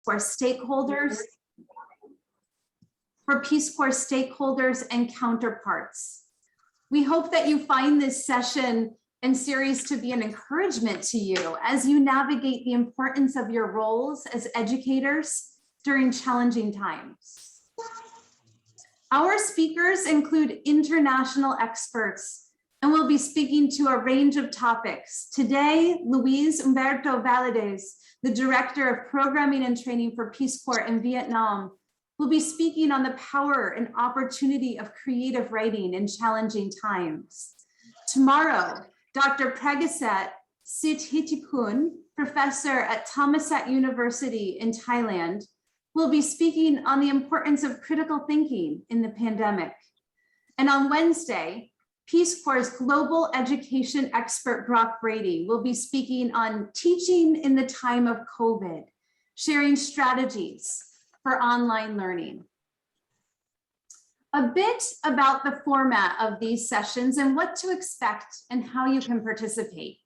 Corps stakeholders, and counterparts. We hope that you find this session and series to be an encouragement to you as you navigate the importance of your roles as educators during challenging times. Our speakers include international experts and will be speaking to a range of topics. Today, Luis Valadez, the Director of Programming and Training for Peace Corps in Vietnam, will be speaking on the power and opportunity of creative writing in challenging times. Tomorrow, Dr. Pragasat Sithithipun, professor at Thammasat University in Thailand, will be speaking on the importance of critical thinking in the pandemic. And on Wednesday, Peace Corps' global education expert Brock Brady will be speaking on teaching in the time of COVID, sharing strategies for online learning. A bit about the format of these sessions and what to expect and how you can participate.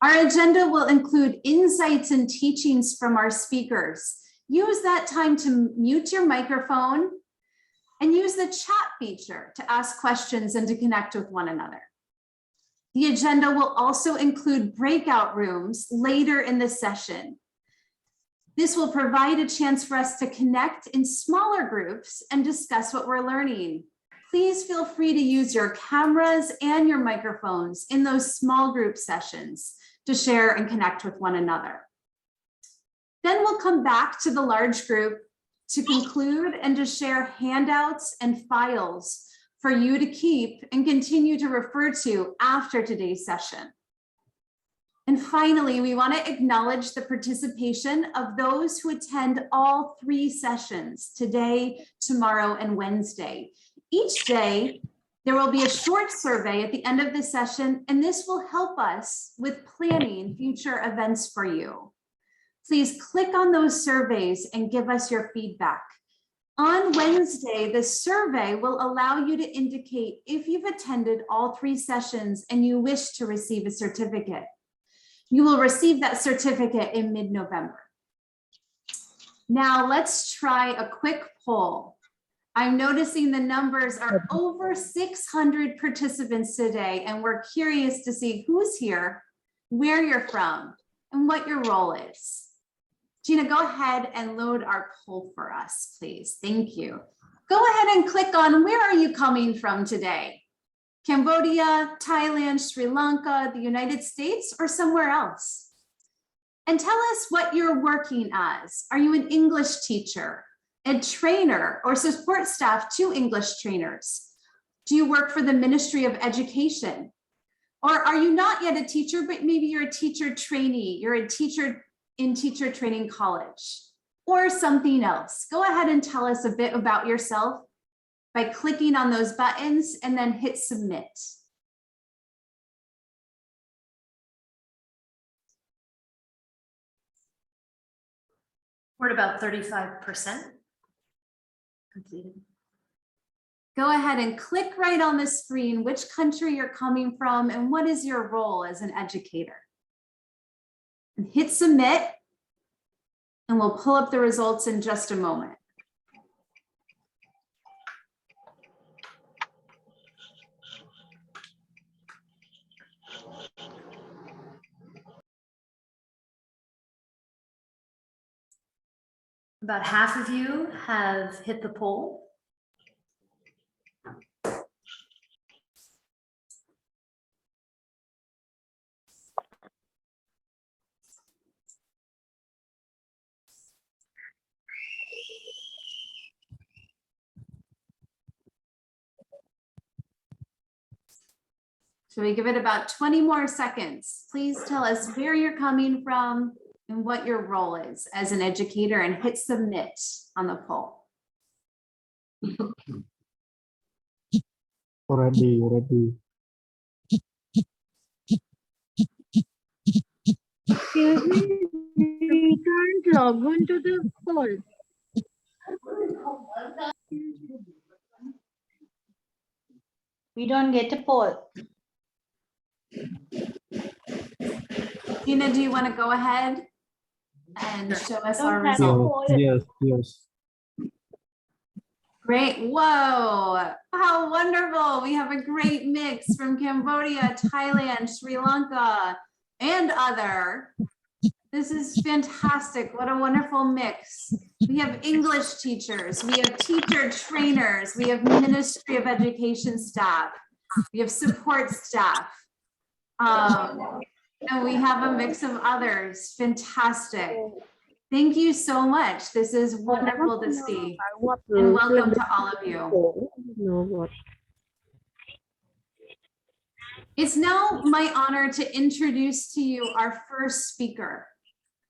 Our agenda will include insights and teachings from our speakers. Use that time to mute your microphone and use the chat feature to ask questions and to connect with one another. The agenda will also include breakout rooms later in the session. This will provide a chance for us to connect in smaller groups and discuss what we're learning. Please feel free to use your cameras and your microphones in those small group sessions to share and connect with one another. Then we'll come back to the large group to conclude and to share handouts and files for you to keep and continue to refer to after today's session. And finally, we want to acknowledge the participation of those who attend all 3 sessions today, tomorrow, and Wednesday. Each day, there will be a short survey at the end of the session, and this will help us with planning future events for you. Please click on those surveys and give us your feedback. On Wednesday, the survey will allow you to indicate if you've attended all 3 sessions and you wish to receive a certificate. You will receive that certificate in mid-November. Now let's try a quick poll. I'm noticing the numbers are over 600 participants today, and we're curious to see who's here, where you're from, and what your role is. Gina, go ahead and load our poll for us, please. Thank you. Go ahead and click on where are you coming from today? Cambodia, Thailand, Sri Lanka, the United States, or somewhere else? And tell us what you're working as. Are you an English teacher, a trainer, or support staff to English trainers? Do you work for the Ministry of Education? Or are you not yet a teacher, but maybe you're a teacher trainee, you're a teacher in teacher training college, or something else? Go ahead and tell us a bit about yourself by clicking on those buttons and then hit submit. We're at about 35% completed. Go ahead and click right on the screen which country you're coming from and what is your role as an educator. And hit submit, and we'll pull up the results in just a moment. About half of you have hit the poll. So we give it about 20 more seconds. Please tell us where you're coming from and what your role is as an educator, and hit submit on the poll. Ready. Excuse me, we can't log on to the poll. We don't get a poll. Gina, do you want to go ahead? and show us our Don't have results. to Yes, yes. Great. Whoa. How wonderful. We have a great mix from Cambodia, Thailand, Sri Lanka, and other. This is fantastic. What a wonderful mix. We have English teachers, we have teacher trainers, we have Ministry of Education staff, we have support staff. And we have a mix of others. Fantastic. Thank you so much. This is wonderful to see. And welcome to all of you. It's now my honor to introduce to you our first speaker.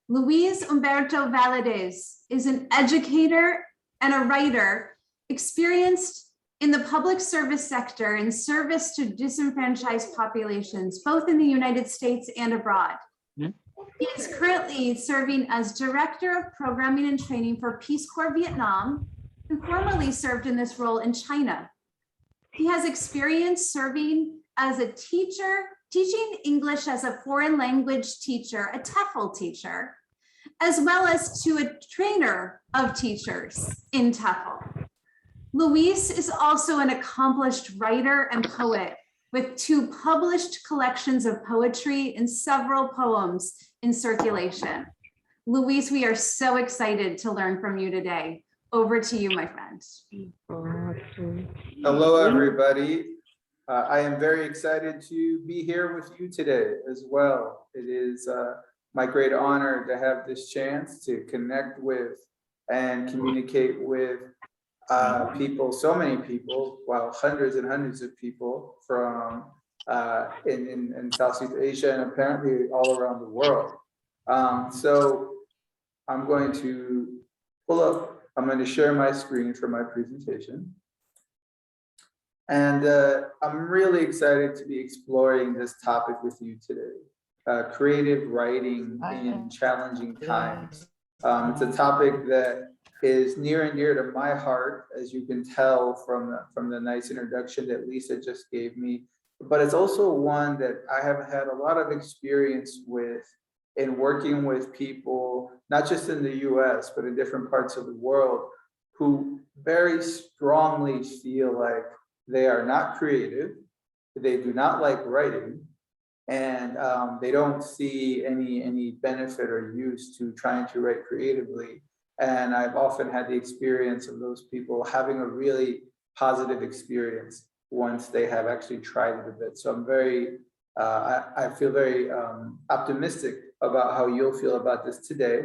Luis Valadez is an educator and a writer experienced in the public service sector in service to disenfranchised populations, both in the United States and abroad. He is currently serving as Director of Programming and Training for Peace Corps Vietnam, and formerly served in this role in China. He has experience serving as a teacher, teaching English as a foreign language teacher, a TEFL teacher, as well as to a trainer of teachers in TEFL. Luis is also an accomplished writer and poet with 2 published collections of poetry and several poems in circulation. Luis, we are so excited to learn from you today. Over to you, my friend. Hello, everybody. I am very excited to be here with you today as well. It is my great honor to have this chance to connect with and communicate with people, so many people, well, hundreds and hundreds of people from in Southeast Asia and apparently all around the world. So I'm going to I'm going to share my screen for my presentation. And I'm really excited to be exploring this topic with you today. Creative writing in challenging times. It's a topic that is near and dear to my heart, as you can tell from the nice introduction that Lisa just gave me. But it's also one that I have had a lot of experience with in working with people, not just in the US, but in different parts of the world, who very strongly feel like they are not creative, they do not like writing, and they don't see any benefit or use to trying to write creatively. And I've often had the experience of those people having a really positive experience once they have actually tried it a bit. So I'm very, I feel very optimistic about how you'll feel about this today.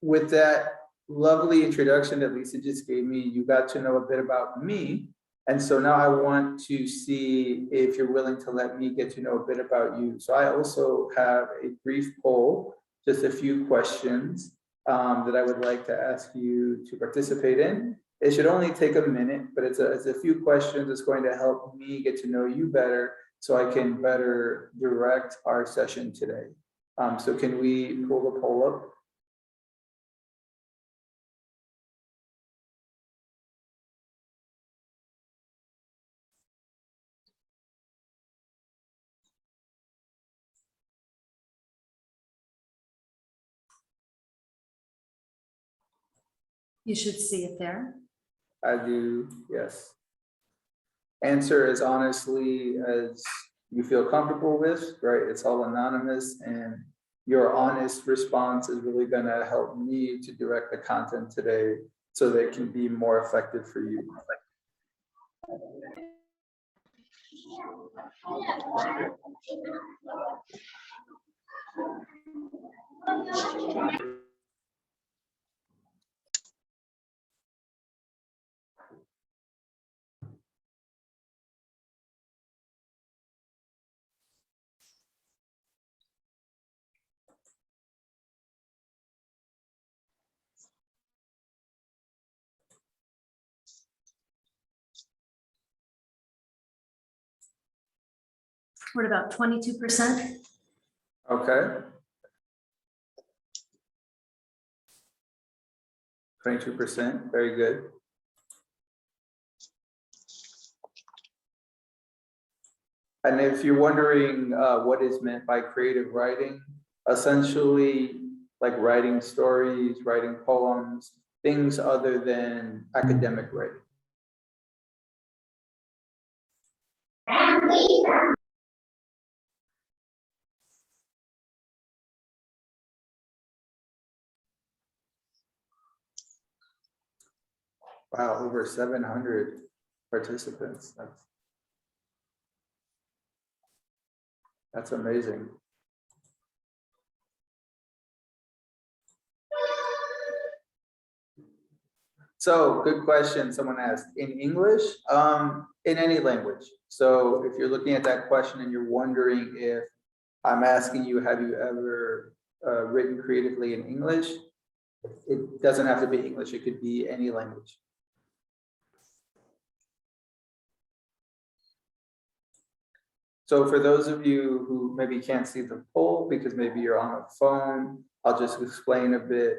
With that lovely introduction that Lisa just gave me, you got to know a bit about me. And so now I want to see if you're willing to let me get to know a bit about you. So I also have a brief poll, just a few questions that I would like to ask you to participate in. It should only take a minute, but it's a few questions that's going to help me get to know you better so I can better direct our session today. So can we pull the poll up? You should see it there. I do, yes. Answer as honestly as you feel comfortable with, right? It's all anonymous, and your honest response is really gonna help me to direct the content today so that it can be more effective for you. We're at about 22%. Okay. 22%, very good. And if you're wondering what is meant by creative writing, essentially like writing stories, writing poems, things other than academic writing. Wow, over 700 participants. That's amazing. So, good question. Someone asked, in English, in any language. So if you're looking at that question and you're wondering if I'm asking you, have you ever written creatively in English? It doesn't have to be English. It could be any language. So for those of you who maybe can't see the poll because maybe you're on a phone, I'll just explain a bit.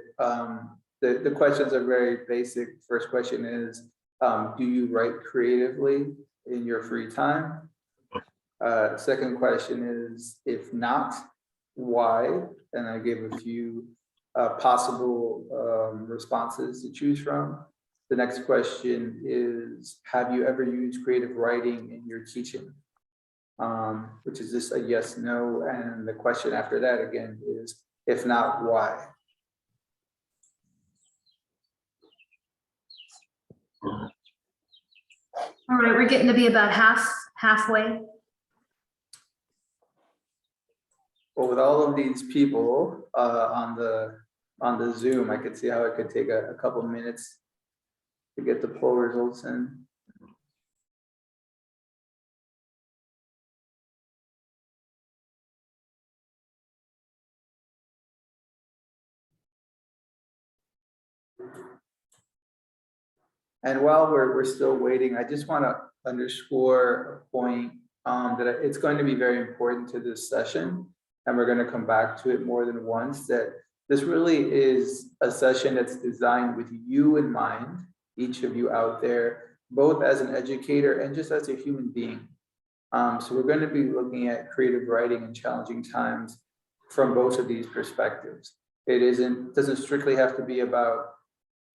The questions are very basic. First question is, do you write creatively in your free time? Second question is, if not, why? And I gave a few possible responses to choose from. The next question is, have you ever used creative writing in your teaching? Which is just a yes, no. And the question after that again is, if not, why? All right, we're getting to be about halfway. Well, with all of these people on the Zoom, I could see how it could take a couple minutes to get the poll results in. And while we're still waiting, I just want to underscore a point that it's going to be very important to this session, and we're going to come back to it more than once, that this really is a session that's designed with you in mind, each of you out there, both as an educator and just as a human being. So we're going to be looking at creative writing in challenging times from both of these perspectives. It doesn't strictly have to be about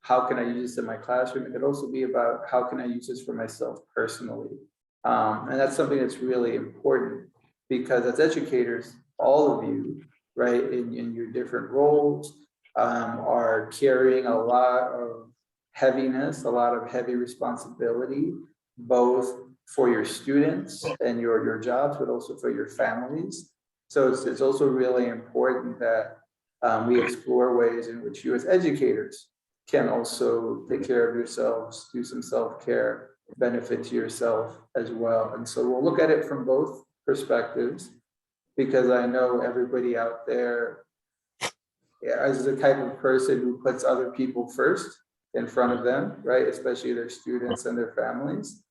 how can I use this in my classroom? It could also be about how can I use this for myself personally? And that's something that's really important because as educators, all of you, right, in your different roles are carrying a lot of heaviness, a lot of heavy responsibility, both for your students and your jobs, but also for your families. So it's also really important that we explore ways in which you as educators can also take care of yourselves, do some self-care, benefit to yourself as well. And so we'll look at it from both perspectives, because I know everybody out there is the type of person who puts other people first in front of them, right? Especially their students and their families,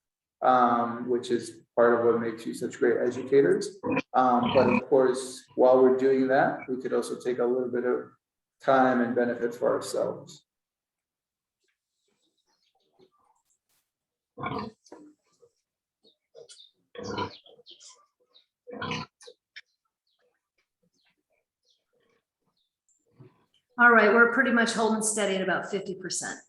which is part of what makes you such great educators. But of course, while we're doing that, we could also take a little bit of time and benefit for ourselves. All right, we're pretty much holding steady at about 50%.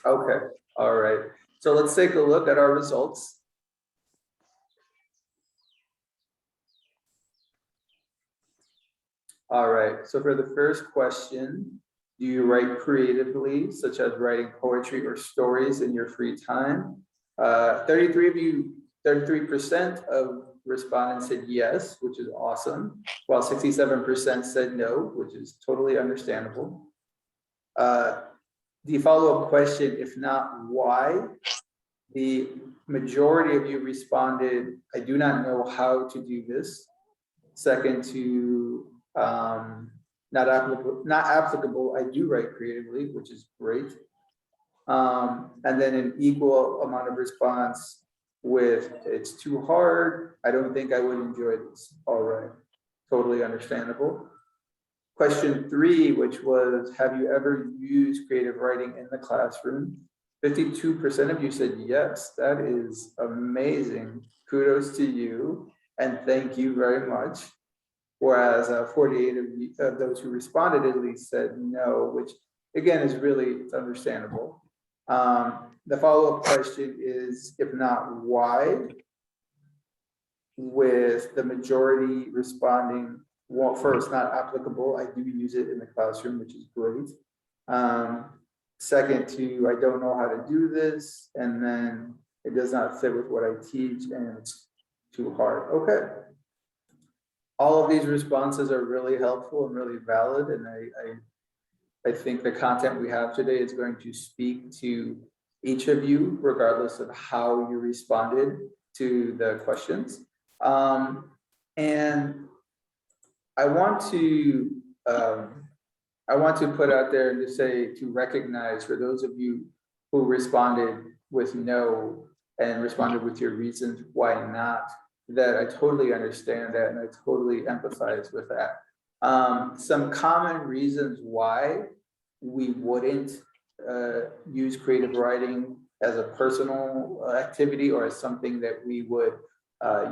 Okay, all right. So let's take a look at our results. All right, so for the first question, do you write creatively, such as writing poetry or stories in your free time? 33% of respondents said yes, which is awesome, while 67% said no, which is totally understandable. The follow-up question, if not, why? The majority of you responded, I do not know how to do this. Second to not applicable, I do write creatively, which is great. And then an equal amount of response with it's too hard, I don't think I would enjoy this. All right, totally understandable. Question 3, which was, have you ever used creative writing in the classroom? 52% of you said yes. That is amazing. Kudos to you and thank you very much. whereas 48 of those who responded at least said no, which again is really, it's understandable. The follow-up question is, if not why, with the majority responding, well, first, not applicable. I do use it in the classroom, which is great. Second, I don't know how to do this. And then it does not fit with what I teach and it's too hard. Okay. All of these responses are really helpful and really valid. And I think the content we have today is going to speak to each of you, regardless of how you responded to the questions. And I want to put out there and to say, to recognize for those of you who responded with no and responded with your reasons why not, that I totally understand that and I totally empathize with that. Some common reasons why we wouldn't use creative writing as a personal activity or as something that we would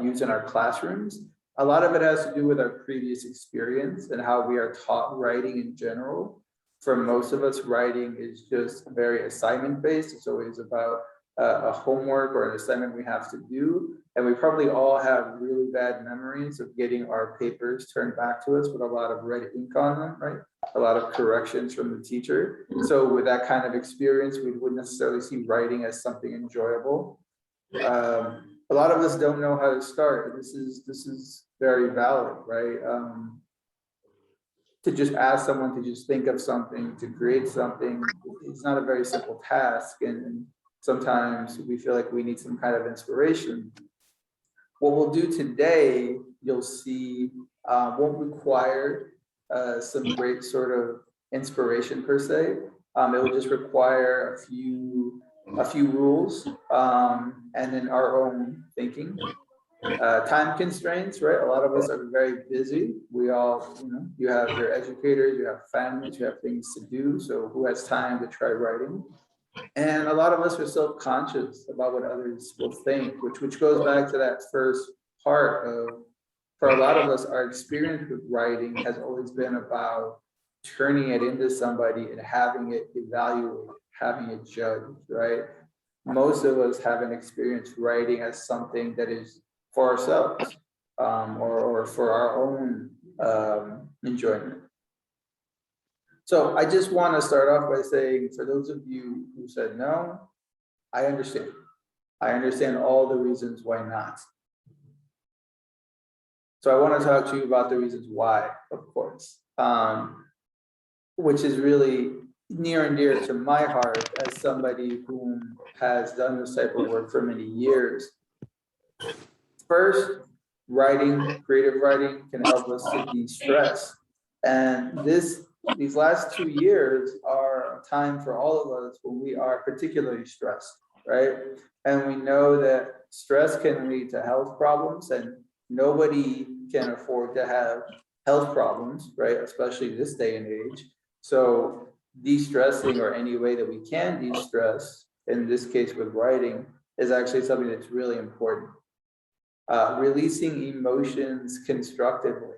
use in our classrooms. A lot of it has to do with our previous experience and how we are taught writing in general. For most of us, writing is just very assignment based. It's always about a homework or an assignment we have to do. And we probably all have really bad memories of getting our papers turned back to us with a lot of red ink on them, right? A lot of corrections from the teacher. So with that kind of experience, we wouldn't necessarily see writing as something enjoyable. A lot of us don't know how to start. This is very valid, right? To just ask someone to just think of something, to create something, it's not a very simple task. And sometimes we feel like we need some kind of inspiration. What we'll do today, you'll see, won't require some great sort of inspiration per se. It will just require a few rules and then our own thinking. Time constraints, right? A lot of us are very busy. We all, you have your educators, you have families, you have things to do. So who has time to try writing? And a lot of us are self-conscious about what others will think, which goes back to that first part of, for a lot of us, our experience with writing has always been about turning it into somebody and having it evaluated, having it judged, right? Most of us haven't experienced writing as something that is for ourselves or for our own enjoyment. So I just want to start off by saying, for those of you who said no, I understand. I understand all the reasons why not. So I want to talk to you about the reasons why, of course, which is really near and dear to my heart as somebody who has done this type of work for many years. First, writing, creative writing can help us to de-stress. And these last 2 years are a time for all of us when we are particularly stressed, right? And we know that stress can lead to health problems, and nobody can afford to have health problems, right? Especially this day and age. So de-stressing, or any way that we can de-stress, in this case with writing, is actually something that's really important. Releasing emotions constructively,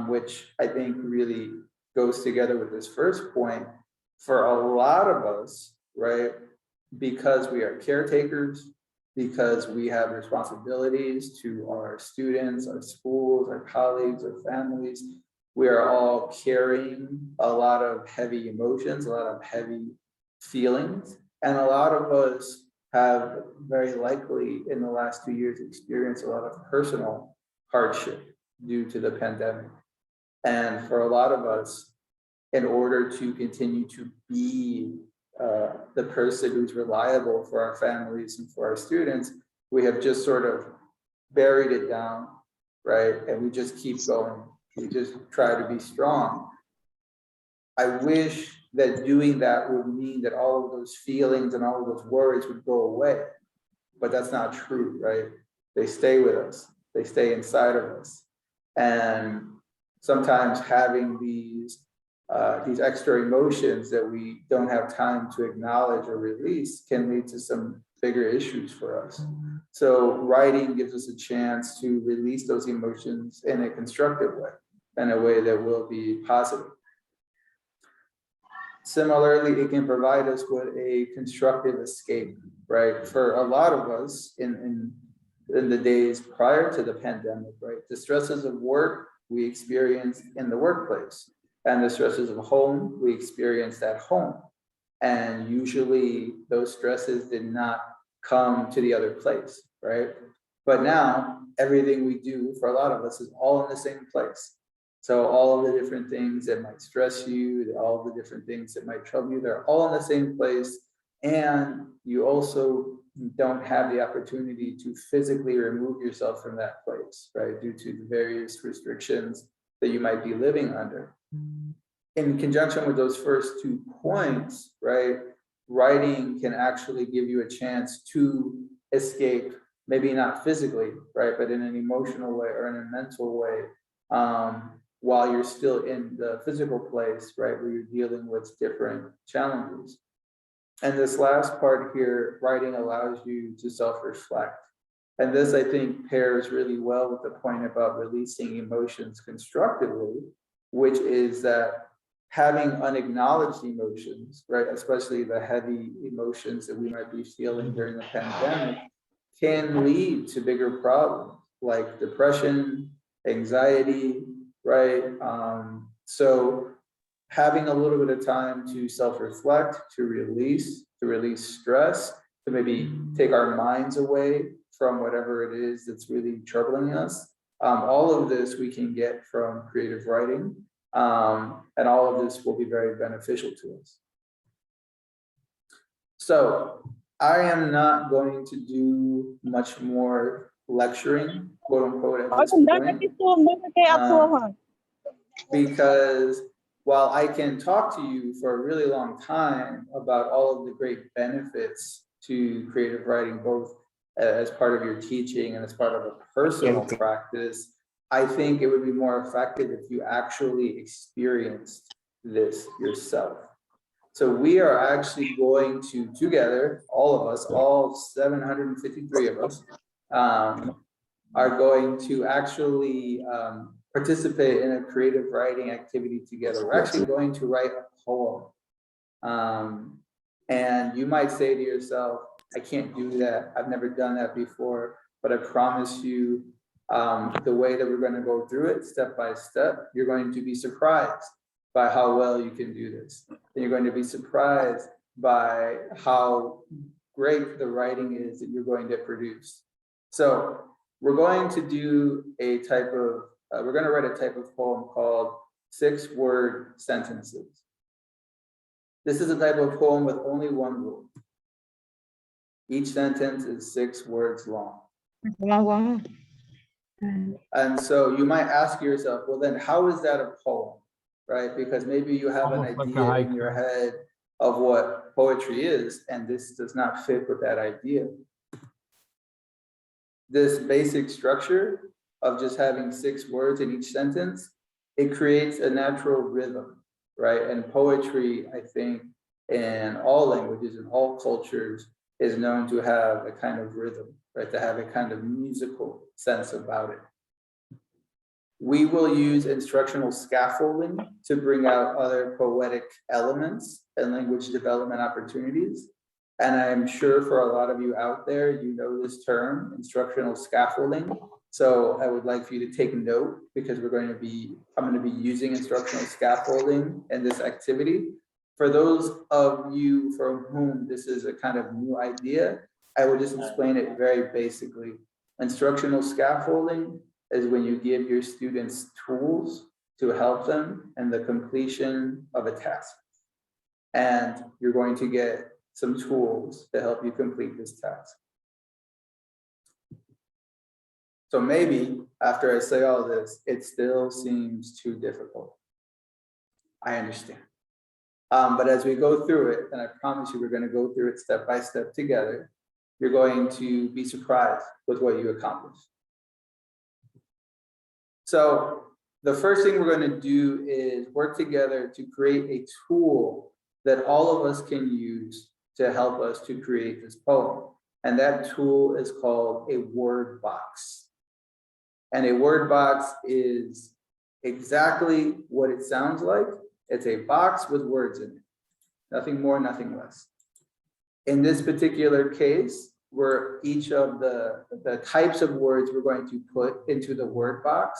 which I think really goes together with this first point. For a lot of us, right, because we are caretakers, because we have responsibilities to our students, our schools, our colleagues, our families, we are all carrying a lot of heavy emotions, a lot of heavy feelings, and a lot of us have very likely in the last 2 years experienced a lot of personal hardship due to the pandemic. And for a lot of us, in order to continue to be the person who's reliable for our families and for our students, we have just sort of buried it down, right? And we just keep going. We just try to be strong. I wish that doing that would mean that all of those feelings and all of those worries would go away, but that's not true, right? They stay with us. They stay inside of us. And sometimes having these extra emotions that we don't have time to acknowledge or release can lead to some bigger issues for us. So writing gives us a chance to release those emotions in a constructive way. in a way that will be positive. Similarly, it can provide us with a constructive escape, right? For a lot of us in the days prior to the pandemic, right? The stresses of work we experienced in the workplace, and the stresses of home we experienced at home. And usually those stresses did not come to the other place, right? But now everything we do for a lot of us is all in the same place. So all of the different things that might stress you, all of the different things that might trouble you, they're all in the same place. And you also don't have the opportunity to physically remove yourself from that place, right? Due to the various restrictions that you might be living under. In conjunction with those first 2 points, right? Writing can actually give you a chance to escape, maybe not physically, right? But in an emotional way or in a mental way, while you're still in the physical place, right? Where you're dealing with different challenges. And this last part here, writing allows you to self-reflect. And this, I think, pairs really well with the point about releasing emotions constructively, which is that having unacknowledged emotions, right, especially the heavy emotions that we might be feeling during the pandemic, can lead to bigger problems like depression, anxiety, right? So having a little bit of time to self-reflect, to release stress, to maybe take our minds away from whatever it is that's really troubling us. All of this we can get from creative writing, and all of this will be very beneficial to us. So I am not going to do much more lecturing, quote unquote, at this point, because while I can talk to you for a really long time about all of the great benefits to creative writing, both as part of your teaching and as part of a personal practice, I think it would be more effective if you actually experienced this yourself. So we are actually going to together, all of us, all 753 of us, are going to actually participate in a creative writing activity together. We're actually going to write a poem. And you might say to yourself, I can't do that. I've never done that before, but I promise you, the way that we're going to go through it step by step, you're going to be surprised by how well you can do this. And you're going to be surprised by how great the writing is that you're going to produce. So we're going to do a type of, we're going to write a type of poem called 6-word sentences. This is a type of poem with only one rule. Each sentence is 6 words long. And so you might ask yourself, well, then how is that a poem, right? Because maybe you have an idea in your head of what poetry is, and this does not fit with that idea. This basic structure of just having 6 words in each sentence, it creates a natural rhythm, right? And poetry, I think, in all languages, in all cultures, is known to have a kind of rhythm, right? To have a kind of musical sense about it. We will use instructional scaffolding to bring out other poetic elements and language development opportunities. And I'm sure for a lot of you out there, you know this term, instructional scaffolding. So I would like for you to take note, because I'm going to be using instructional scaffolding in this activity. For those of you for whom this is a kind of new idea, I will just explain it very basically. Instructional scaffolding is when you give your students tools to help them in the completion of a task. And you're going to get some tools to help you complete this task. So maybe after I say all this, it still seems too difficult. I understand. But as we go through it, and I promise you we're going to go through it step by step together, you're going to be surprised with what you accomplish. So the first thing we're going to do is work together to create a tool that all of us can use to help us to create this poem. And that tool is called a word box. And a word box is exactly what it sounds like. It's a box with words in it. Nothing more, nothing less. In this particular case, where each of the types of words we're going to put into the word box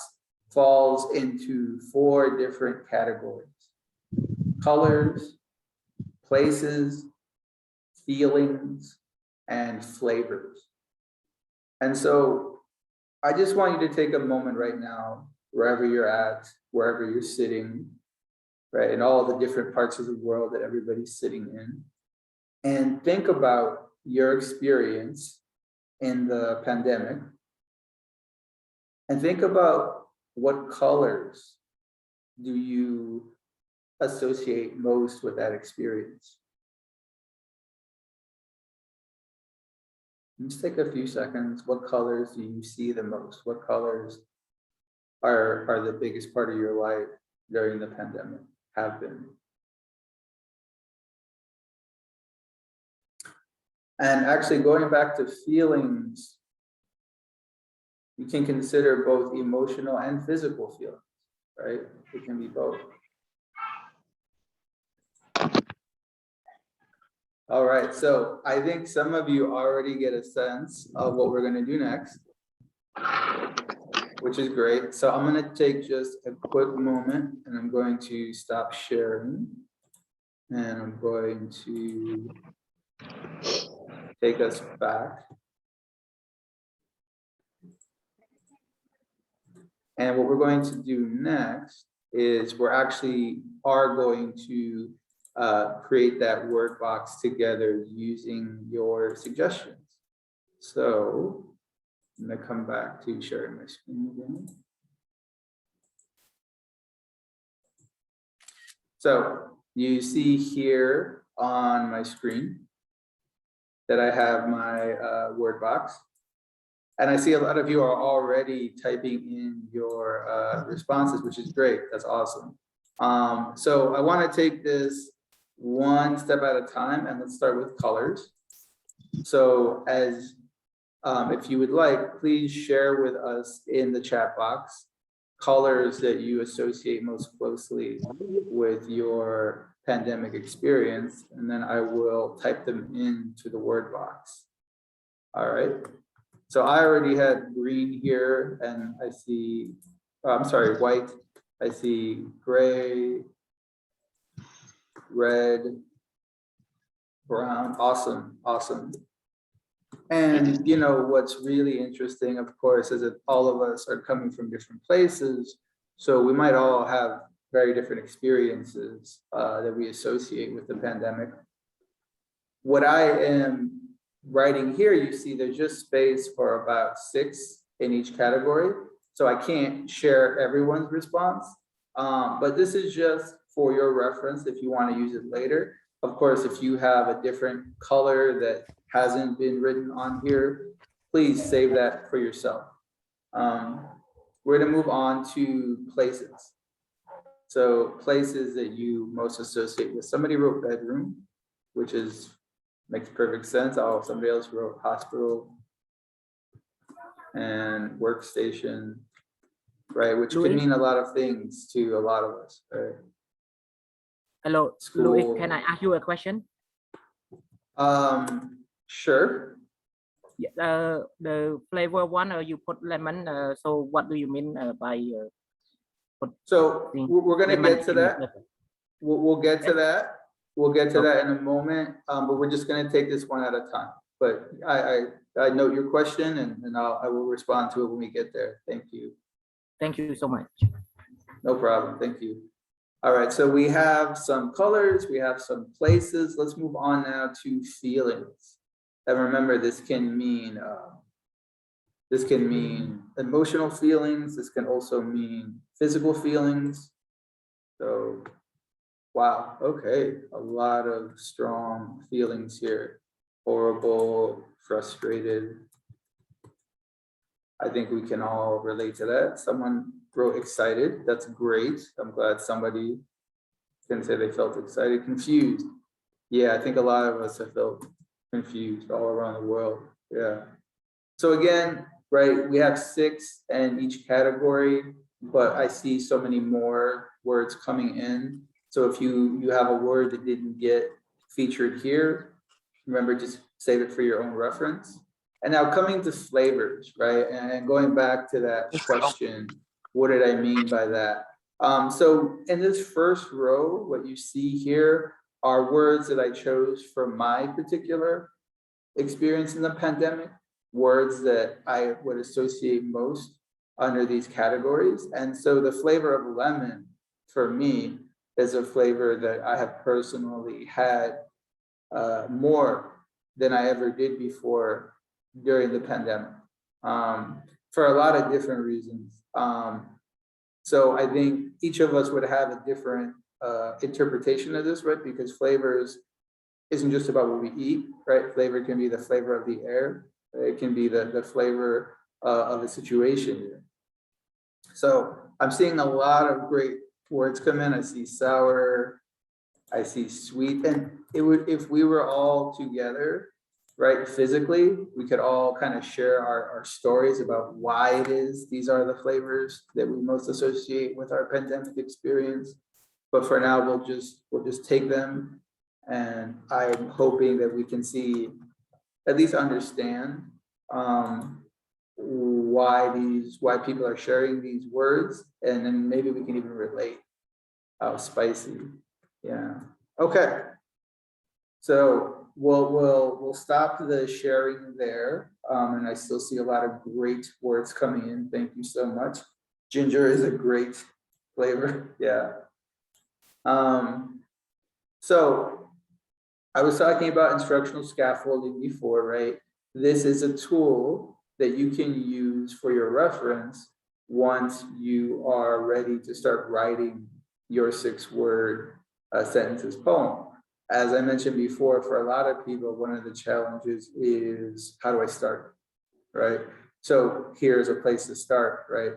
falls into 4 different categories: colors, places, feelings, and flavors. And so I just want you to take a moment right now, wherever you're at, wherever you're sitting, right, in all the different parts of the world that everybody's sitting in, and think about your experience in the pandemic, and think about what colors do you associate most with that experience. Just take a few seconds. What colors do you see the most? What colors are the biggest part of your life during the pandemic, have been? And actually, going back to feelings, you can consider both emotional and physical feelings, right? It can be both. All right, so I think some of you already get a sense of what we're going to do next, which is great. So I'm going to take just a quick moment and I'm going to stop sharing, and I'm going to take us back. And what we're going to do next is we're actually are going to create that word box together using your suggestions. So I'm going to come back to sharing my screen again. So you see here on my screen that I have my word box. And I see a lot of you are already typing in your responses, which is great. That's awesome. So I want to take this one step at a time, and let's start with colors. So as if you would like, please share with us in the chat box colors that you associate most closely with your pandemic experience, and then I will type them into the word box. All right. So I already had green here, and I see, I'm sorry, white. I see gray, red, brown. Awesome, awesome. And you know, what's really interesting, of course, is that all of us are coming from different places. So we might all have very different experiences that we associate with the pandemic. What I am writing here, you see there's just space for about 6 in each category. So I can't share everyone's response, but this is just for your reference if you want to use it later. Of course, if you have a different color that hasn't been written on here, please save that for yourself. We're going to move on to places. So places that you most associate with. Somebody wrote bedroom, which is makes perfect sense. Oh, somebody else wrote hospital and workstation, right? Which could mean a lot of things to a lot of us, right? Hello, School. Louis, can I ask you a question? Sure. Yeah, the flavor one, you put lemon. So what do you mean by? So we're going to get to that. We'll get to that. We'll get to that in a moment, but we're just going to take this one at a time. But I note your question, and I will respond to it when we get there. Thank you. Thank you so much. No problem. Thank you. All right. So we have some colors. We have some places. Let's move on now to feelings. And remember, this can mean emotional feelings. This can also mean physical feelings. So. Wow, okay, a lot of strong feelings here. Horrible, frustrated. I think we can all relate to that. Someone wrote excited, that's great. I'm glad somebody can say they felt excited. Confused. Yeah, I think a lot of us have felt confused all around the world, yeah. So again, right, we have 6 in each category. but I see so many more words coming in. So if you have a word that didn't get featured here, remember, just save it for your own reference. And now coming to flavors, right? And going back to that question, what did I mean by that? So in this first row, what you see here are words that I chose from my particular experience in the pandemic, words that I would associate most under these categories. And so the flavor of lemon for me is a flavor that I have personally had more than I ever did before during the pandemic, for a lot of different reasons. So I think each of us would have a different interpretation of this, right? Because flavors isn't just about what we eat, right? Flavor can be the flavor of the air. It can be the flavor of a situation. So I'm seeing a lot of great words come in. I see sour, I see sweet, and it would, if we were all together, right, physically, we could all kind of share our stories about why it is these are the flavors that we most associate with our pandemic experience. But for now, we'll just take them, and I'm hoping that we can see, at least understand why people are sharing these words, and then maybe we can even relate. How spicy. Yeah. Okay. So we'll stop the sharing there. And I still see a lot of great words coming in. Thank you so much. Ginger is a great flavor. Yeah. So I was talking about instructional scaffolding before, right? This is a tool that you can use for your reference once you are ready to start writing your 6-word sentences poem. As I mentioned before, for a lot of people, one of the challenges is, how do I start, right? So here's a place to start, right?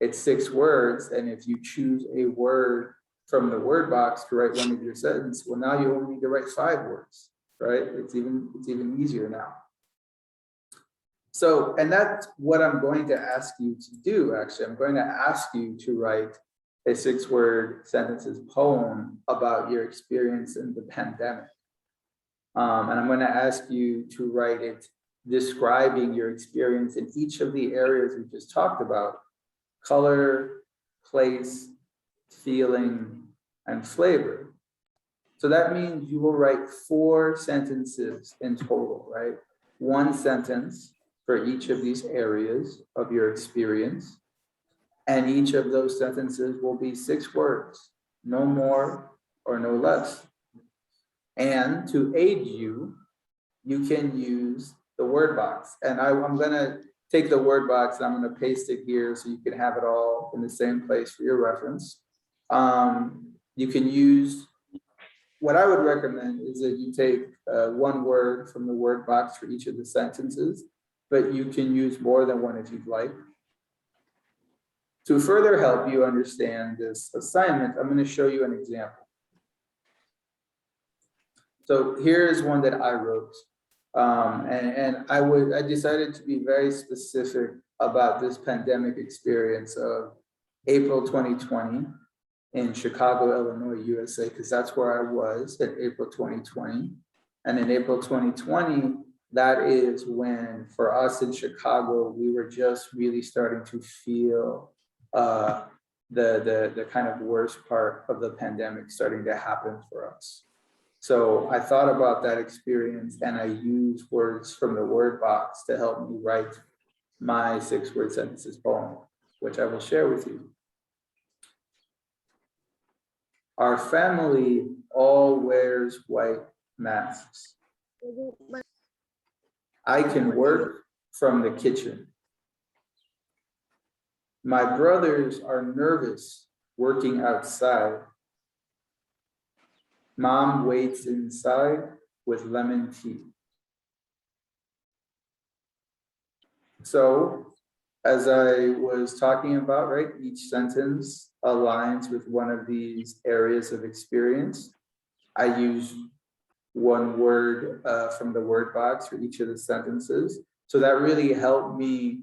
It's 6 words, and if you choose a word from the word box to write one of your sentences, well, now you only need to write 5 words, right? It's even easier now. So, and that's what I'm going to ask you to do, actually. I'm going to ask you to write a 6-word sentences poem about your experience in the pandemic. And I'm going to ask you to write it describing your experience in each of the areas we just talked about: color, place, feeling, and flavor. So that means you will write 4 sentences in total, right? 1 sentence for each of these areas of your experience. And each of those sentences will be 6 words, no more or no less. And to aid you, you can use the word box. And I'm gonna take the word box and I'm gonna paste it here so you can have it all in the same place for your reference. You can use, what I would recommend is that you take 1 word from the word box for each of the sentences, but you can use more than 1 if you'd like. To further help you understand this assignment, I'm going to show you an example. So here is one that I wrote. And I decided to be very specific about this pandemic experience of April 2020 in Chicago, Illinois, USA, because that's where I was in April 2020. And in April 2020, that is when, for us in Chicago, we were just really starting to feel the kind of worst part of the pandemic starting to happen for us. So I thought about that experience, and I used words from the word box to help me write my 6-word sentences poem, which I will share with you. Our family all wears white masks. I can work from the kitchen. My brothers are nervous working outside. Mom waits inside with lemon tea. So, as I was talking about, right, each sentence aligns with one of these areas of experience. I use 1 word from the word box for each of the sentences. So that really helped me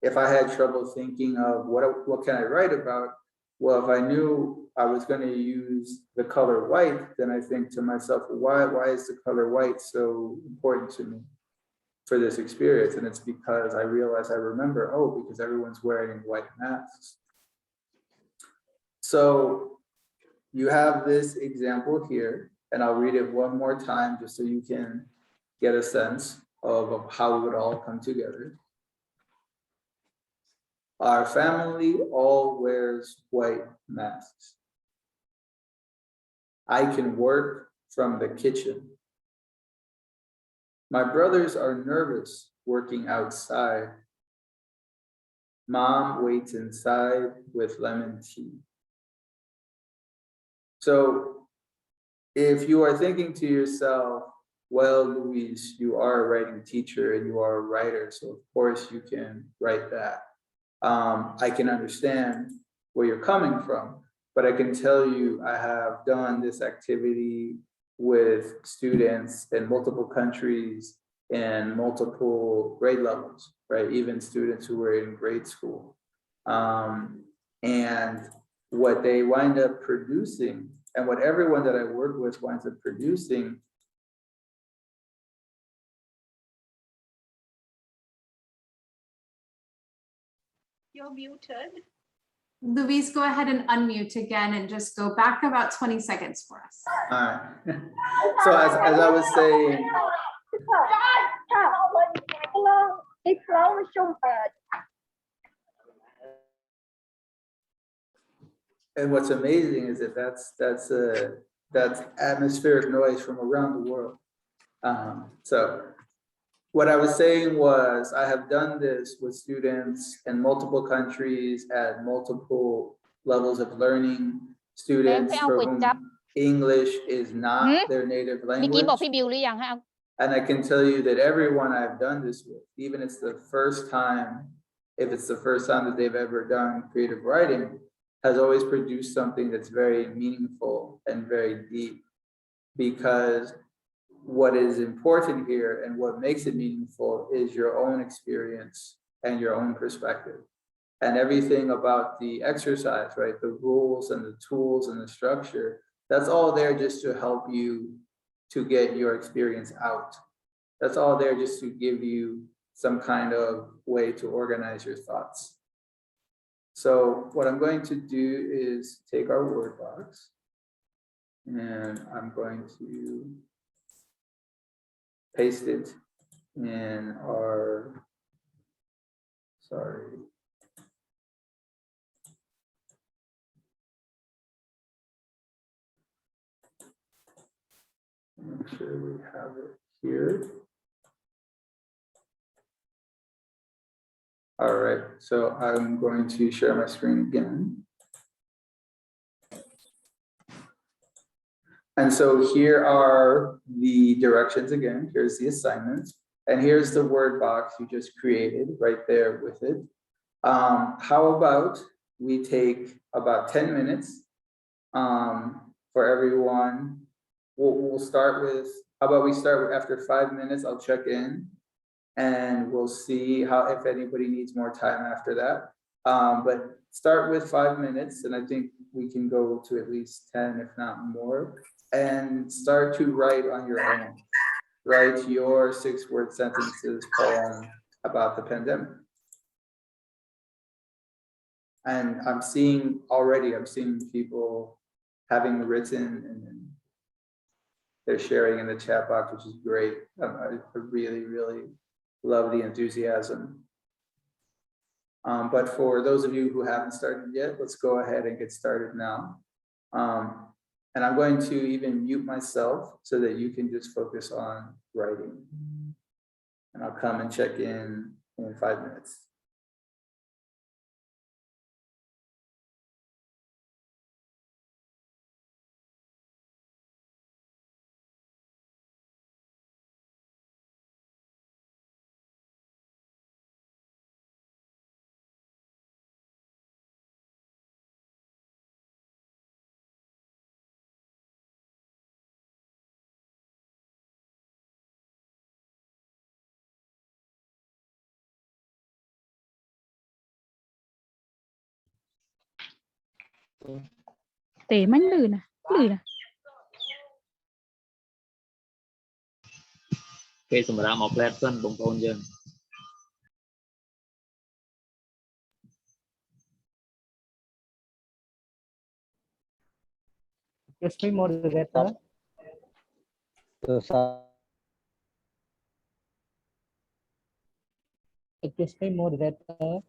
if I had trouble thinking of what can I write about, well, if I knew I was going to use the color white, then I think to myself, why is the color white so important to me for this experience? And it's because I remember, oh, because everyone's wearing white masks. So you have this example here, and I'll read it one more time just so you can get a sense of how it would all come together. Our family all wears white masks. I can work from the kitchen. My brothers are nervous working outside. Mom waits inside with lemon tea. So if you are thinking to yourself, well, Luis, you are a writing teacher and you are a writer, so of course you can write that. I can understand where you're coming from, but I can tell you I have done this activity with students in multiple countries and multiple grade levels, right? Even students who were in grade school. And what they wind up producing, and what everyone that I work with winds up producing, You're muted. Luis, go ahead and unmute again and just go back about 20 seconds for us. all right. So as I was saying, and what's amazing is that that's atmospheric noise from around the world. So what I was saying was I have done this with students in multiple countries at multiple levels of learning. Students for whom English is not their native เมื่อกี้บอก language. พี่บิวหรือยังให้เอา And I can tell you that everyone I've done this with, even if it's the first time that they've ever done creative writing, has always produced something that's very meaningful and very deep. Because what is important here and what makes it meaningful is your own experience and your own perspective. And everything about the exercise, right? The rules and the tools and the structure, that's all there just to help you to get your experience out. That's all there just to give you some kind of way to organize your thoughts. So what I'm going to do is take our word box and I'm going to paste it in our, sorry. Make sure we have it here. All right, so I'm going to share my screen again. And so here are the directions again. Here's the assignment. And here's the word box you just created right there with it. How about we take about 10 minutes for everyone. We'll start with, how about we start with after 5 minutes, I'll check in and we'll see if anybody needs more time after that. But start with 5 minutes and I think we can go to at least 10, if not more, and start to write on your own. Write your 6-word sentences poem about the pandemic. And I'm seeing people having written and they're sharing in the chat box, which is great. I really, really love the enthusiasm. But for those of you who haven't started yet, let's go ahead and get started now. And I'm going to even mute myself so that you can just focus on writing. And I'll come and check in 5 minutes. Tể mánh lừ nè. Lừ nè. គេសម្រាប់មកផ្លែតសិនបងប្អូនយើង Excuse me, moderator. Excuse me, moderator.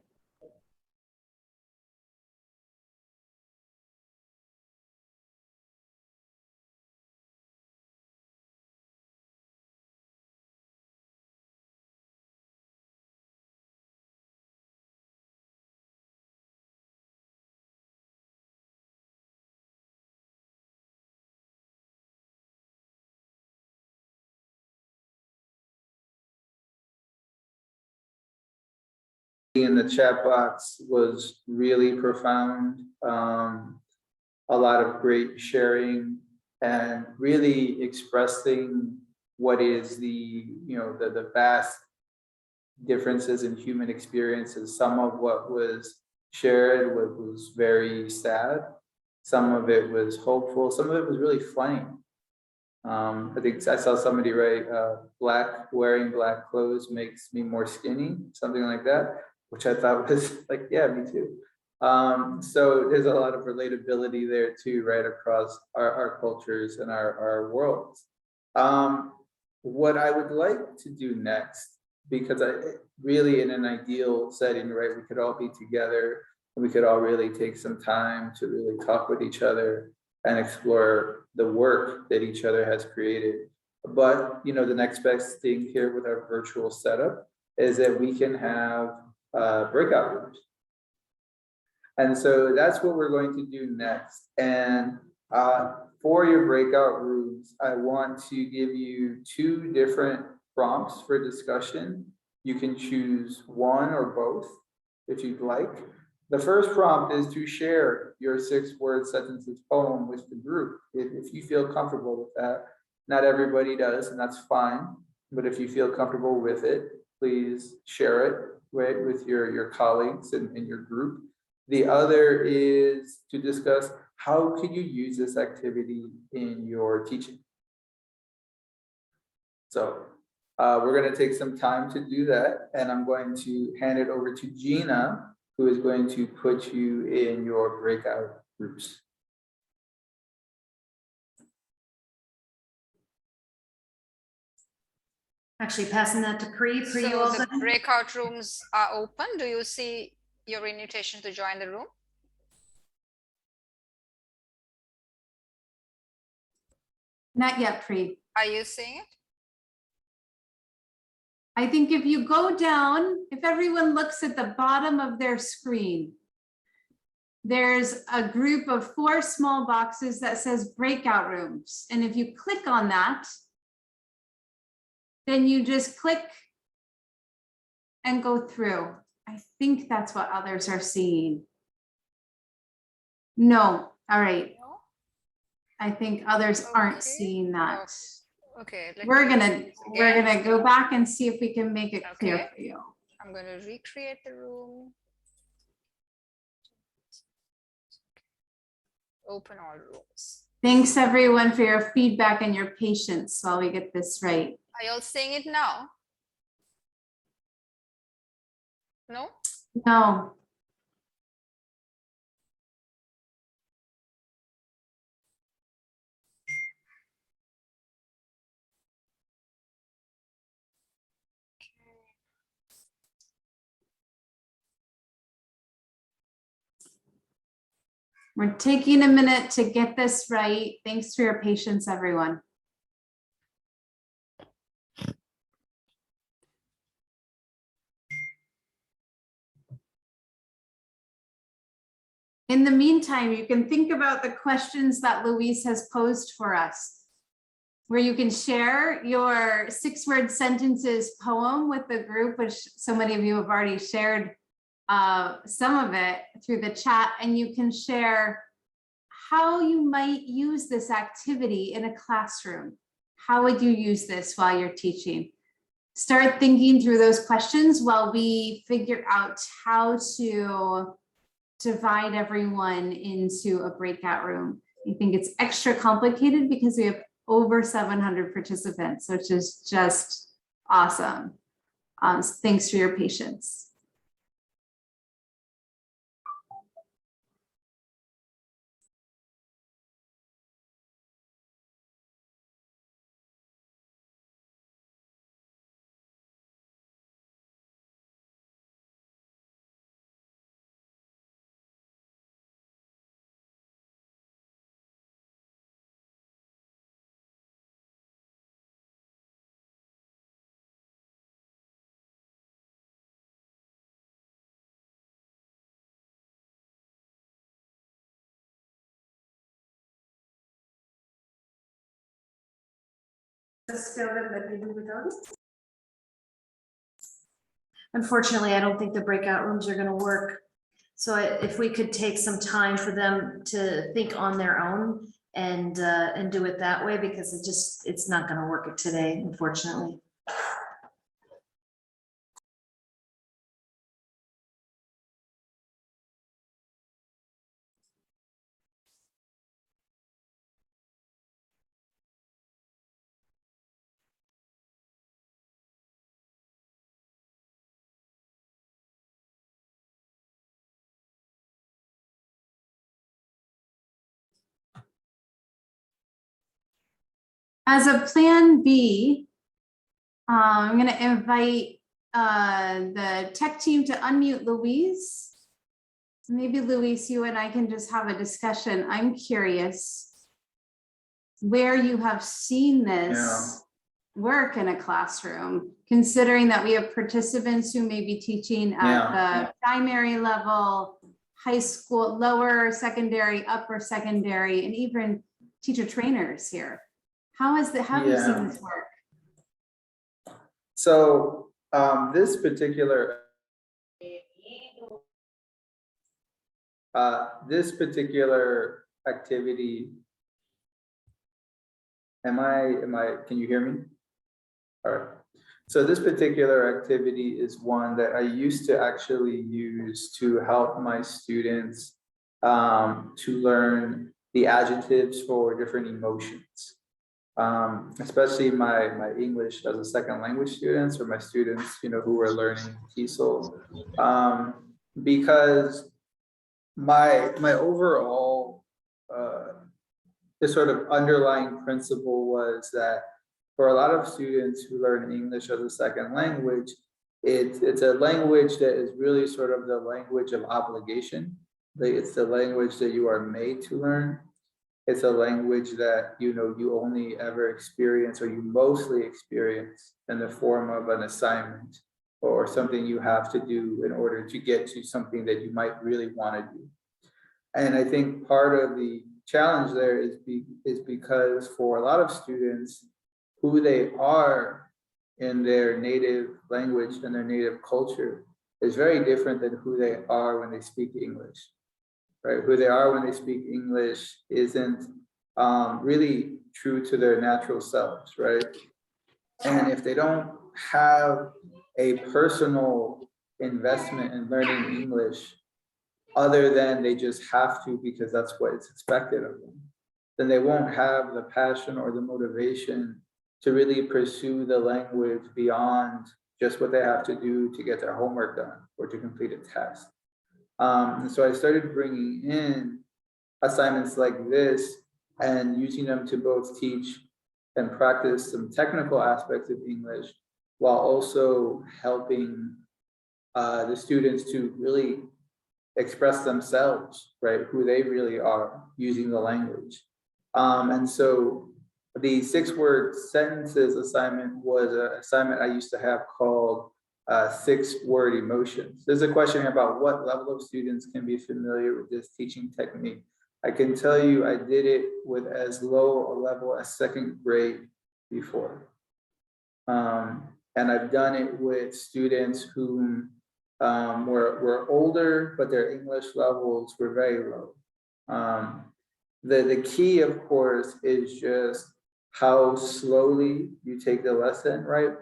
In the chat box was really profound. A lot of great sharing and really expressing what is the vast differences in human experiences. Some of what was shared was very sad. Some of it was hopeful. Some of it was really funny. I think I saw somebody write, wearing black clothes makes me more skinny, something like that, which I thought was like, yeah, me too. So there's a lot of relatability there too, right across our cultures and our worlds. What I would like to do next, because I really in an ideal setting, right, we could all be together and we could all really take some time to really talk with each other and explore the work that each other has created. But the next best thing here with our virtual setup is that we can have breakout rooms. And so that's what we're going to do next. And for your breakout rooms, I want to give you 2 different prompts for discussion. You can choose one or both if you'd like. The first prompt is to share your 6-word sentences poem with the group. If you feel comfortable with that, not everybody does, and that's fine. But if you feel comfortable with it, please share it, right, with your colleagues in your group. The other is to discuss how can you use this activity in your teaching. So we're going to take some time to do that, and I'm going to hand it over to Gina, who is going to put you in your breakout groups. Actually passing that to Pri. Pri, you So also. the breakout rooms are open. Do you see your invitation to join the room? Not yet, Pri. Are you seeing it? I think if you go down, if everyone looks at the bottom of their screen, there's a group of 4 small boxes that says breakout rooms. And if you click on that, then you just click and go through. I think that's what others are seeing. No, all right. No? I think others aren't Okay. seeing that. Oh, okay. We're gonna go back and see if we can make it clear Okay. for you. I'm going to recreate the room. Open all rooms. Thanks everyone for your feedback and your patience while we get this right. Are you all seeing it now? No? No. We're taking a minute to get this right. Thanks for your patience, everyone. In the meantime, you can think about the questions that Luis has posed for us, where you can share your 6-word sentences poem with the group, which so many of you have already shared some of it through the chat, and you can share how you might use this activity in a classroom. How would you use this while you're teaching? Start thinking through those questions while we figure out how to divide everyone into a breakout room. I think it's extra complicated because we have over 700 participants, which is just awesome. Thanks for your patience. Unfortunately, I don't think the breakout rooms are gonna work. So if we could take some time for them to think on their own and do it that way, because it's not gonna work today, unfortunately. As a plan B, I'm going to invite the tech team to unmute Louise. Maybe Louise, you and I can just have a discussion. I'm curious where you have seen this work in a classroom, considering that we have participants who may be teaching at the primary level, high school, lower secondary, upper secondary, and even teacher trainers here. How have you seen this work? So this particular activity, can you hear me? All right. So this particular activity is one that I used to actually use to help my students to learn the adjectives for different emotions. Especially my English as a second language students, or my students, who are learning TESOL, because my overall the sort of underlying principle was that for a lot of students who learn English as a second language, it's a language that is really sort of the language of obligation. It's the language that you are made to learn. It's a language that you only ever experience, or you mostly experience, in the form of an assignment or something you have to do in order to get to something that you might really want to do. And I think part of the challenge there is because for a lot of students, who they are in their native language and their native culture is very different than who they are when they speak English. Right? Who they are when they speak English isn't really true to their natural selves, right? And if they don't have a personal investment in learning English, other than they just have to because that's what is expected of them, then they won't have the passion or the motivation to really pursue the language beyond just what they have to do to get their homework done or to complete a test. And so I started bringing in assignments like this and using them to both teach and practice some technical aspects of English, while also helping the students to really express themselves, right? Who they really are using the language. And so the 6-word sentences assignment was an assignment I used to have called 6-word emotions. There's a question about what level of students can be familiar with this teaching technique. I can tell you I did it with as low a level as 2nd grade before. And I've done it with students who were older, but their English levels were very low. The key, of course, is just how slowly you take the lesson, right?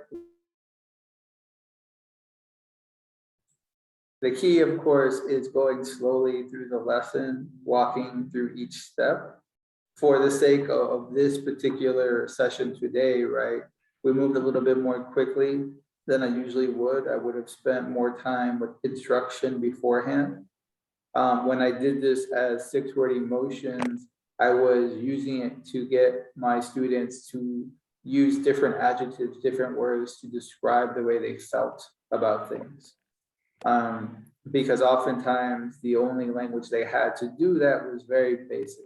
The key, of course, is going slowly through the lesson, walking through each step. For the sake of this particular session today, right, we moved a little bit more quickly than I usually would. I would have spent more time with instruction beforehand. When I did this as 6-word emotions, I was using it to get my students to use different adjectives, different words to describe the way they felt about things. Because oftentimes the only language they had to do that was very basic.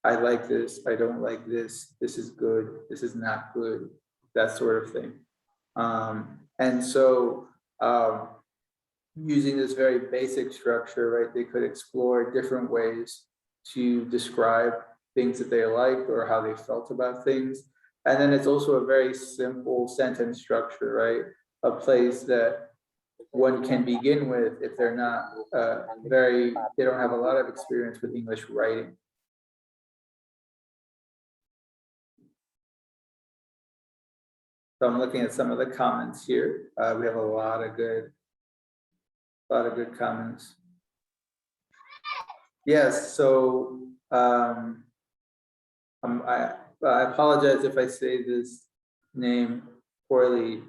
I like this, I don't like this, this is good, this is not good, that sort of thing. And so using this very basic structure, right, they could explore different ways to describe things that they liked or how they felt about things. And then it's also a very simple sentence structure, right? A place that one can begin with if they're not they don't have a lot of experience with English writing. So I'm looking at some of the comments here. We have a lot of good comments. Yes, so I apologize if I say this name poorly.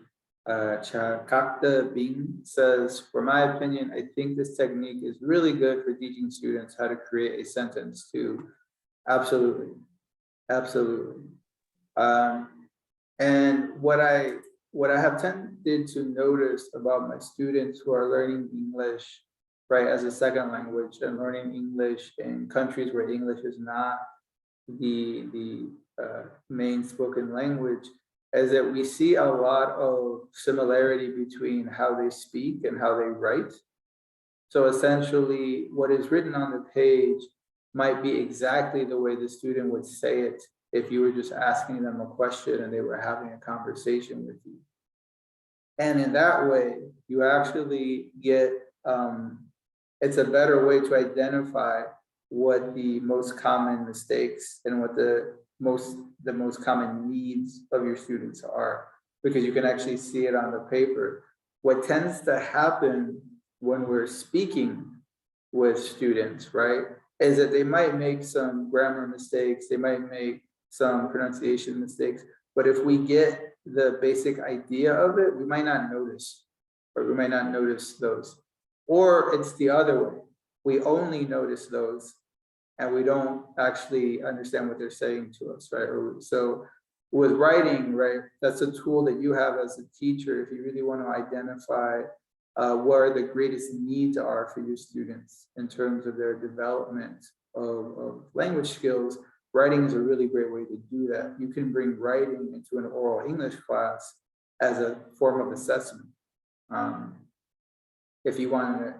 Chakakta Bing says, for my opinion, I think this technique is really good for teaching students how to create a sentence too. Absolutely, absolutely. And what I have tended to notice about my students who are learning English, right, as a second language and learning English in countries where English is not the main spoken language, is that we see a lot of similarity between how they speak and how they write. So essentially, what is written on the page might be exactly the way the student would say it if you were just asking them a question and they were having a conversation with you. And in that way, you actually get, it's a better way to identify what the most common mistakes and what the most common needs of your students are, because you can actually see it on the paper. What tends to happen when we're speaking with students, right, is that they might make some grammar mistakes, they might make some pronunciation mistakes, but if we get the basic idea of it, we might not notice, or we might not notice those. Or it's the other way. We only notice those and we don't actually understand what they're saying to us, right? So with writing, right, that's a tool that you have as a teacher if you really want to identify where the greatest needs are for your students in terms of their development of language skills. Writing is a really great way to do that. You can bring writing into an oral English class as a form of assessment. If you want to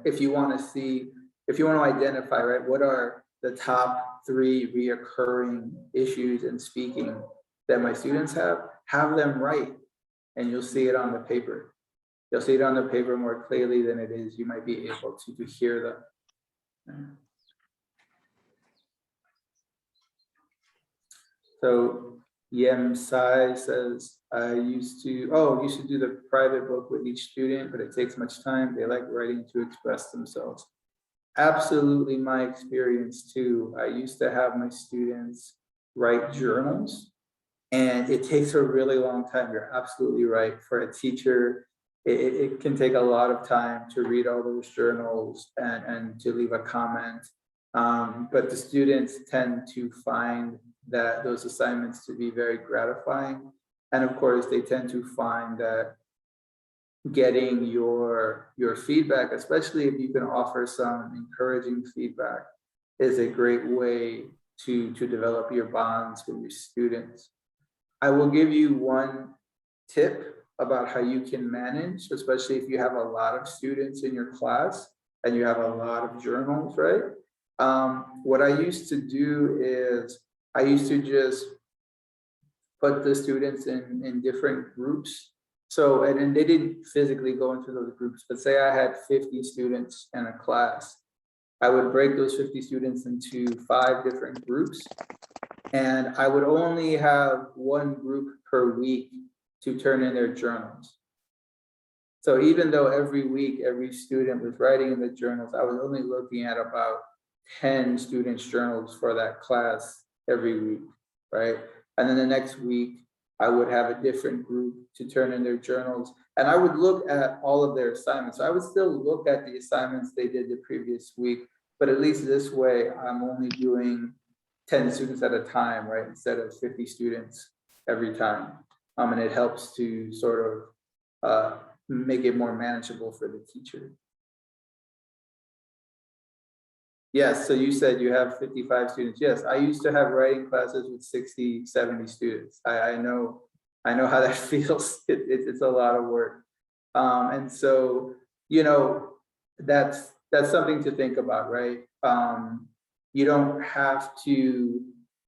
identify, right, what are the top 3 reoccurring issues in speaking that my students have them write, and you'll see it on the paper. You'll see it on the paper more clearly than it is you might be able to hear them. So Yem Sai says, I used to do the private book with each student, but it takes much time. They like writing to express themselves. Absolutely my experience too. I used to have my students write journals, and it takes a really long time. You're absolutely right. For a teacher, it can take a lot of time to read all those journals and to leave a comment. But the students tend to find that those assignments to be very gratifying. And of course, they tend to find that getting your feedback, especially if you can offer some encouraging feedback, is a great way to develop your bonds with your students. I will give you one tip about how you can manage, especially if you have a lot of students in your class and you have a lot of journals, right? What I used to do is I used to just put the students in different groups. So, and then they didn't physically go into those groups, but say I had 50 students in a class, I would break those 50 students into 5 different groups. And I would only have one group per week to turn in their journals. So even though every week, every student was writing in the journals, I was only looking at about 10 students' journals for that class every week, right? And then the next week, I would have a different group to turn in their journals. And I would look at all of their assignments. So I would still look at the assignments they did the previous week, but at least this way, I'm only doing 10 students at a time, right? Instead of 50 students every time. And it helps to sort of make it more manageable for the teacher. Yes, so you said you have 55 students. Yes, I used to have writing classes with 60, 70 students. I know how that feels. It's a lot of work. And so, you know, that's something to think about, right? You don't have to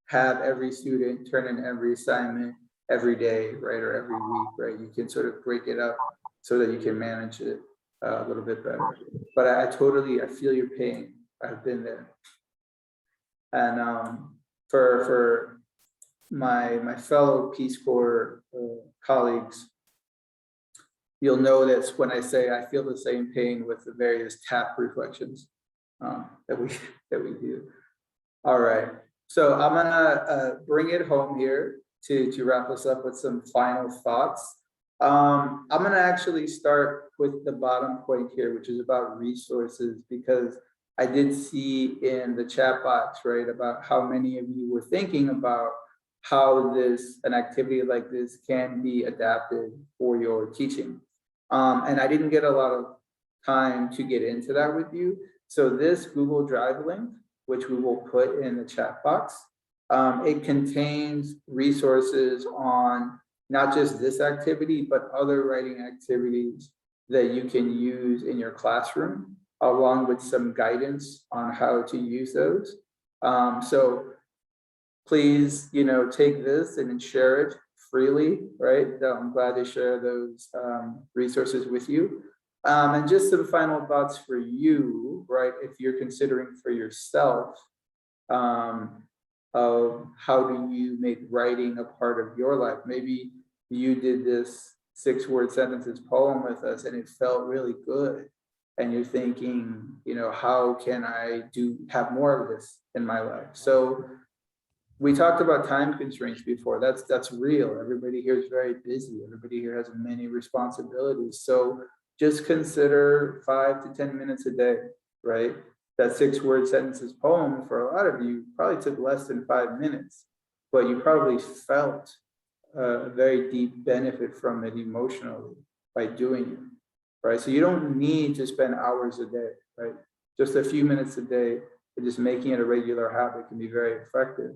have every student turn in every assignment every day, right? Or every week, right? You can sort of break it up so that you can manage it a little bit better. But I feel your pain. I've been there. And for my fellow Peace Corps colleagues, you'll know that when I say I feel the same pain with the various TAP reflections that we do. All right, so I'm gonna bring it home here to wrap us up with some final thoughts. I'm gonna actually start with the bottom point here, which is about resources, because I did see in the chat box, right, about how many of you were thinking about how an activity like this can be adapted for your teaching. And I didn't get a lot of time to get into that with you. So this Google Drive link, which we will put in the chat box, it contains resources on not just this activity, but other writing activities that you can use in your classroom, along with some guidance on how to use those. So please, take this and share it freely, right? I'm glad to share those resources with you. And just some final thoughts for you, right? If you're considering for yourself, of how do you make writing a part of your life? Maybe you did this 6-word sentences poem with us and it felt really good. And you're thinking, how can I have more of this in my life? So we talked about time constraints before. That's real. Everybody here is very busy. Everybody here has many responsibilities. So just consider 5 to 10 minutes a day, right? That 6-word sentences poem for a lot of you probably took less than 5 minutes, but you probably felt a very deep benefit from it emotionally by doing it, right? So you don't need to spend hours a day, right? Just a few minutes a day, and just making it a regular habit can be very effective.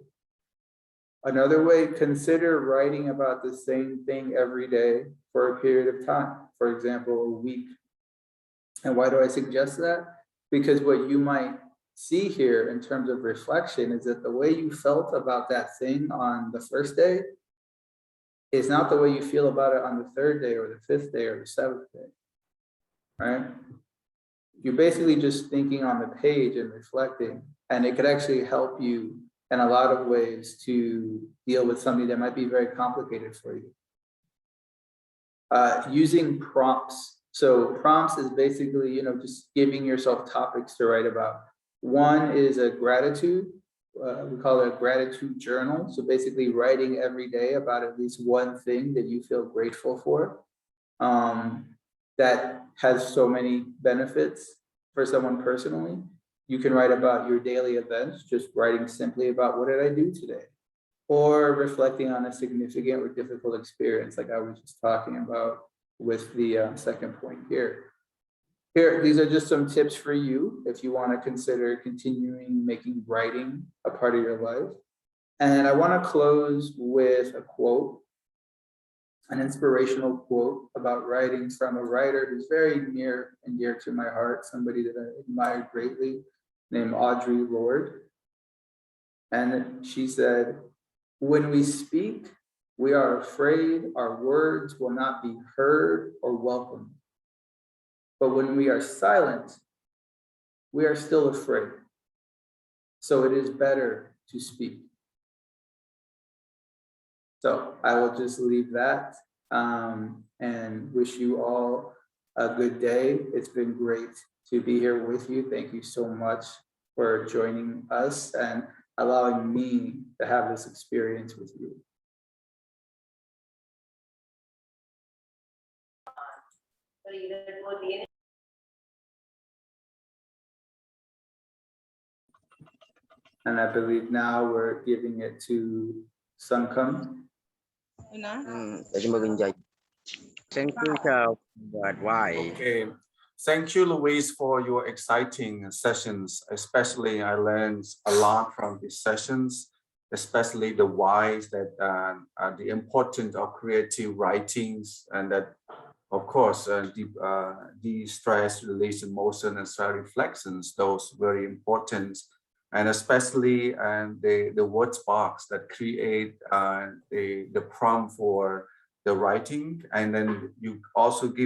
Another way, consider writing about the same thing every day for a period of time, for example, a week. And why do I suggest that? Because what you might see here in terms of reflection is that the way you felt about that thing on the first day is not the way you feel about it on the 3rd day or the 5th day or the 7th day, right? You're basically just thinking on the page and reflecting, and it could actually help you in a lot of ways to deal with something that might be very complicated for you. Using prompts. So prompts is basically, just giving yourself topics to write about. One is a gratitude. We call it a gratitude journal. So basically writing every day about at least one thing that you feel grateful for. That has so many benefits for someone personally. You can write about your daily events, just writing simply about what did I do today? Or reflecting on a significant or difficult experience, like I was just talking about with the second point here. These are just some tips for you if you want to consider continuing making writing a part of your life. And I want to close with a quote, an inspirational quote about writing from a writer who's very near and dear to my heart, somebody that I admire greatly, named Audre Lorde. And she said, "When we speak, we are afraid our words will not be heard or welcomed. But when we are silent, we are still afraid. So it is better to speak." So I will just leave that and wish you all a good day. It's been great to be here with you. Thank you so much for joining us and allowing me to have this experience with you. And I believe now we're giving it to Sangkam. Thank you, chào và advice. Okay, thank you, Luis, for your exciting sessions. Especially, I learned a lot from these sessions, especially the whys that the importance of creative writings, and that, of course, the stress, release, emotion, and self reflections. Those very important, and especially the words box that create the prompt for the writing, and then you also give